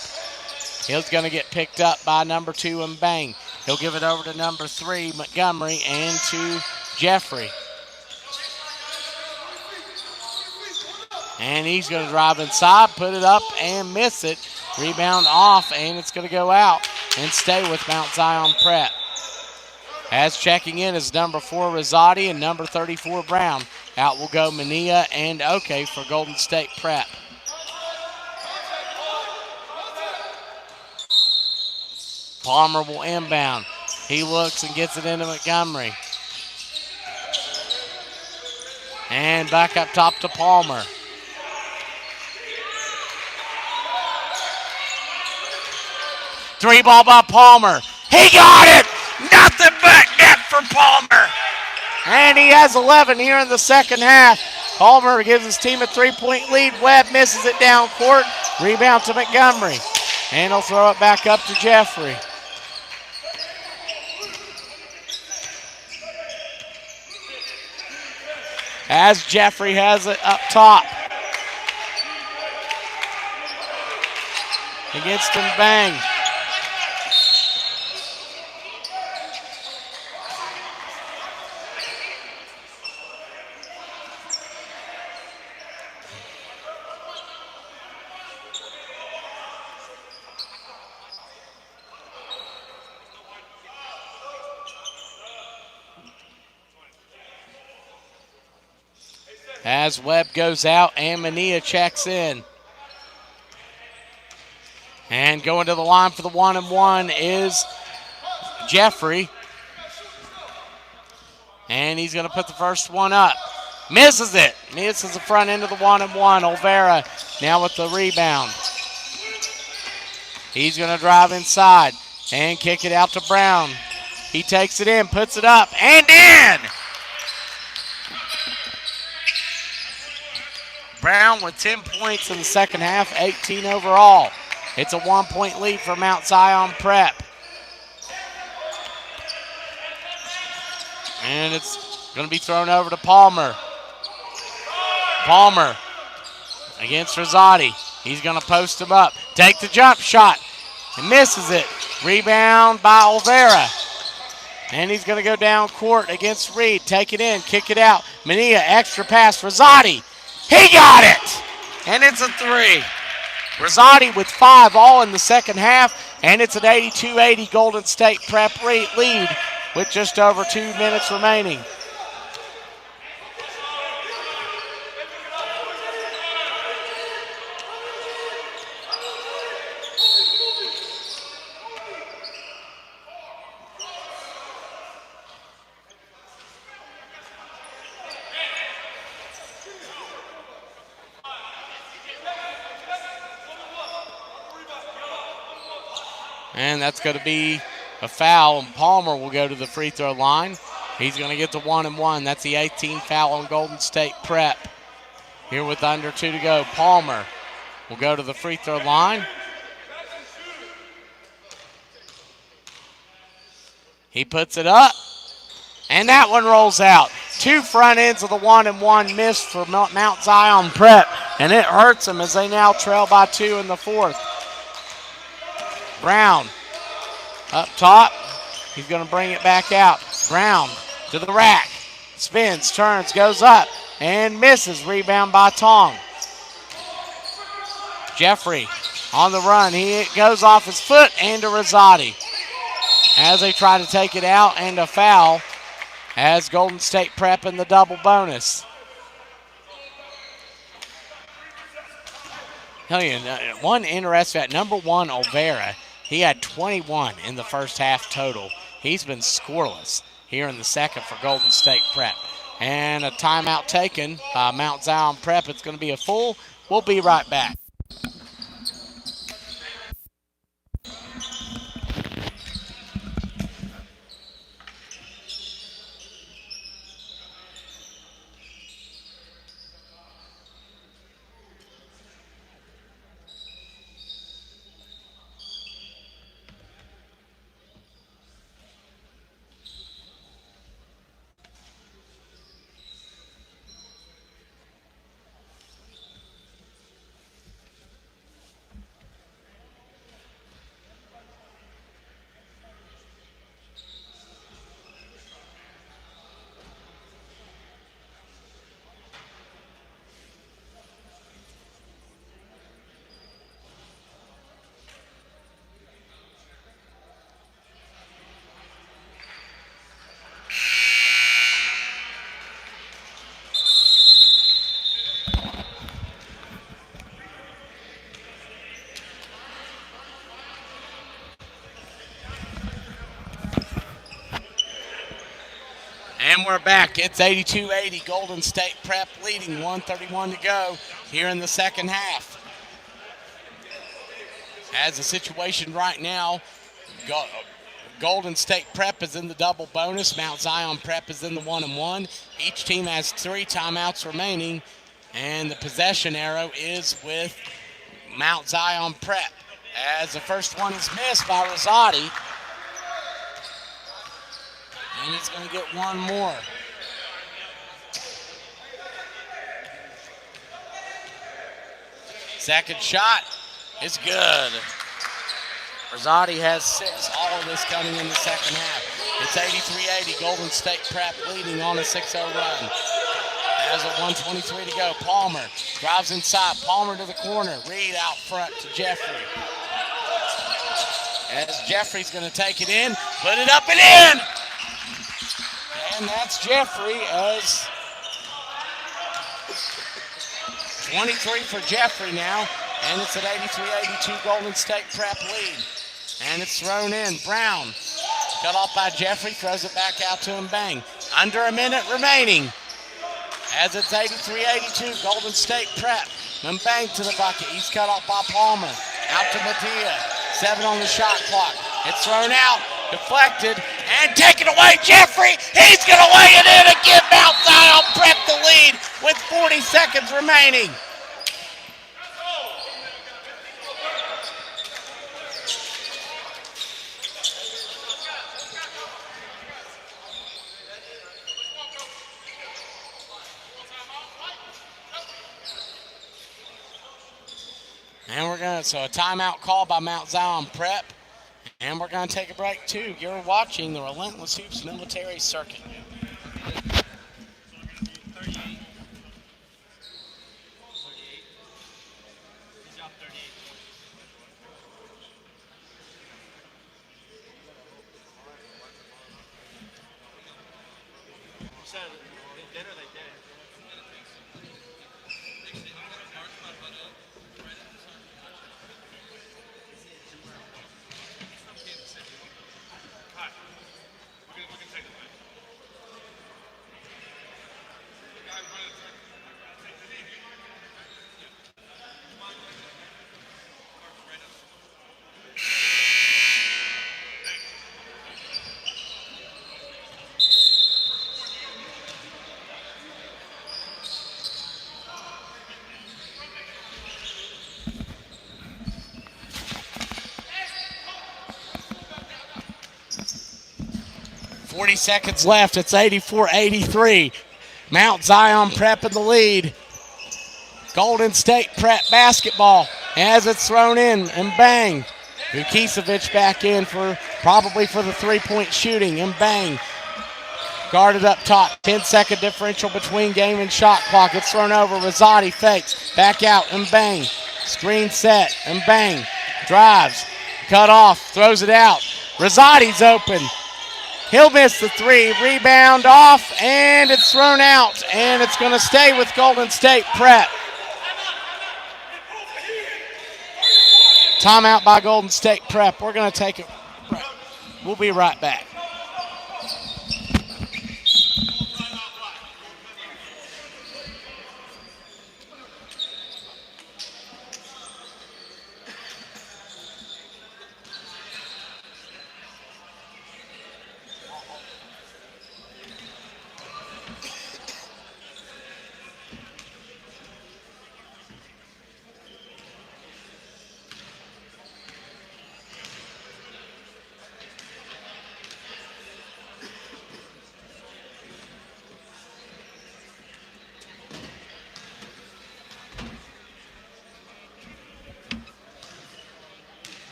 He's going to get picked up by number 2, Bang. He'll give it over to number 3, Montgomery, and to Jeffrey. And he's going to drive inside, put it up, and miss it. Rebound off, and it's going to go out and stay with Mount Zion Prep. As checking in is number 4, Rosati, and number 34, Brown. Out will go Mania and OK for Golden State Prep. Palmer will inbound. He looks and gets it into Montgomery. And back up top to Palmer. Three ball by Palmer. He got it! Nothing but net for Palmer. And he has 11 here in the second half. Palmer gives his team a 3-point lead. Webb misses it down court. Rebound to Montgomery. And he'll throw it back up to Jeffrey. As Jeffrey has it up top. Against him, bang. As Webb goes out and Mania checks in. And going to the line for the 1-and-1 is Jeffrey. And he's going to put the first one up. Misses it. Misses the front end of the 1-and-1. Olvera now with the rebound. He's going to drive inside and kick it out to Brown. He takes it in, puts it up, and in! Brown with 10 points in the second half, 18 overall. It's a 1-point lead for Mount Zion Prep. And it's going to be thrown over to Palmer. Palmer against Rosati. He's going to post him up. Take the jump shot. And misses it. Rebound by Olvera. And he's going to go down court against Reed. Take it in, kick it out. Mania, extra pass. Rosati. He got it! And it's a three. Rosati with 5 all in the second half. And it's an 82-80 Golden State Prep lead with just over 2 minutes remaining. And that's going to be a foul, and Palmer will go to the free throw line. He's going to get the 1-and-1. That's the 18th foul on Golden State Prep. Here with under 2 to go, Palmer will go to the free throw line. He puts it up, and that one rolls out. 2 front ends of the 1-and-1 missed for Mount Zion Prep, and it hurts them as they now trail by 2 in the fourth. Brown up top. He's going to bring it back out. Brown to the rack. Spins, turns, goes up, and misses. Rebound by Tong. Jeffrey on the run. He goes off his foot and to Rosati as they try to take it out, and a foul as Golden State Prep in the double bonus. Tell you, one interesting at number 1, Olvera. He had 21 in the first half total. He's been scoreless here in the second for Golden State Prep. And a timeout taken by Mount Zion Prep. It's going to be a full. We'll be right back. And we're back. It's 82-80. Golden State Prep leading. 1:31 to go here in the second half. As the situation right now, Golden State Prep is in the double bonus. Mount Zion Prep is in the 1-1. Each team has 3 timeouts remaining. And the possession arrow is with Mount Zion Prep. As the first one is missed by Rosati. And he's going to get one more. Second shot is good. Rosati has 6. All of this coming in the second half. It's 83-80. Golden State Prep leading on a 6-0 run. As a 1:23 to go. Palmer drives inside. Palmer to the corner. Reed out front to Jeffrey. As Jeffrey's going to take it in. Put it up and in! And that's Jeffrey as 23 for Jeffrey now. And it's an 83-82 Golden State Prep lead. And it's thrown in. Brown cut off by Jeffrey. Throws it back out to him. Bang. Under a minute remaining. As it's 83-82 Golden State Prep. Mbang to the bucket. He's cut off by Palmer. Out to Mattia. 7 on the shot clock. It's thrown out. Deflected. And taken away. Jeffrey. He's going to lay it in and give Mount Zion Prep the lead with 40 seconds remaining. And so a timeout call by Mount Zion Prep. And we're going to take a break too. You're watching the Relentless Hoops Military Circuit. Seconds left. It's 84-83. Mount Zion Prep in the lead. Golden State Prep basketball as it's thrown in and bang. Vukicevic back in probably for the three-point shooting and bang. Guarded up top. 10-second differential between game and shot clock. It's thrown over. Rosati fakes. Back out and bang. Screen set and bang. Drives. Cut off. Throws it out. Rosati's open. He'll miss the 3. Rebound off, and it's thrown out. And it's going to stay with Golden State Prep. Timeout by Golden State Prep. We're going to take it. We'll be right back.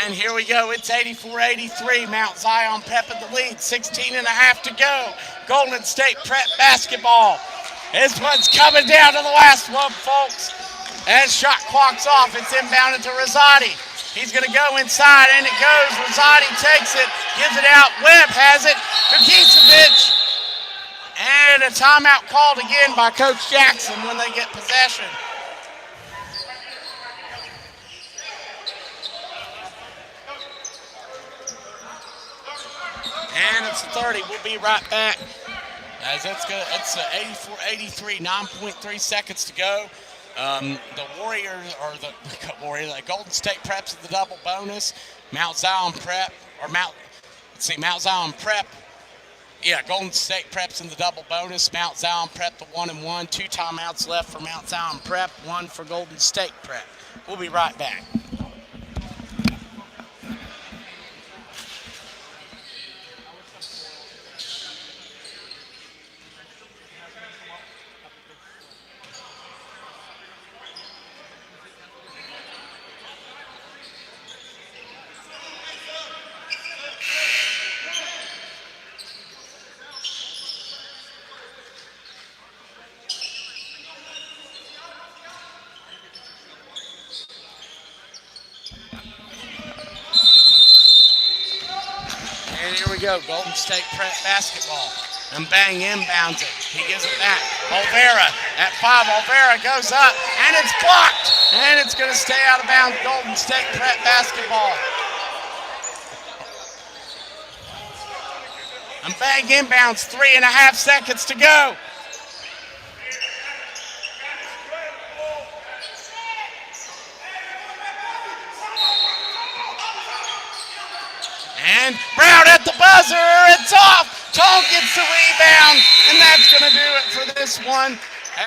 And here we go. It's 84-83. Mount Zion Prep in the lead. 16 and a half to go. Golden State Prep basketball. This one's coming down to the last one, folks. As shot clock's off, it's inbounded to Rosati. He's going to go inside, and it goes. Rosati takes it, gives it out. Webb has it. Kokicevic. And a timeout called again by Coach Jackson when they get possession. And it's 30. We'll be right back. As it's 84-83, 9.3 seconds to go. The Warriors, or the Golden State Prep's in the double bonus. Mount Zion Prep, Mount Zion Prep. Yeah, Golden State Prep's in the double bonus. Mount Zion Prep the 1-1. 2 timeouts left for Mount Zion Prep, 1 for Golden State Prep. We'll be right back. Here we go, Golden State Prep basketball. And Bang inbounds it. He gives it back. Olvera at 5. Olvera goes up, and it's blocked. And it's going to stay out of bounds. Golden State Prep basketball. And Bang inbounds, 3.5 seconds to go. And Brown at the buzzer, it's off. Tone gets the rebound, and that's going to do it for this one.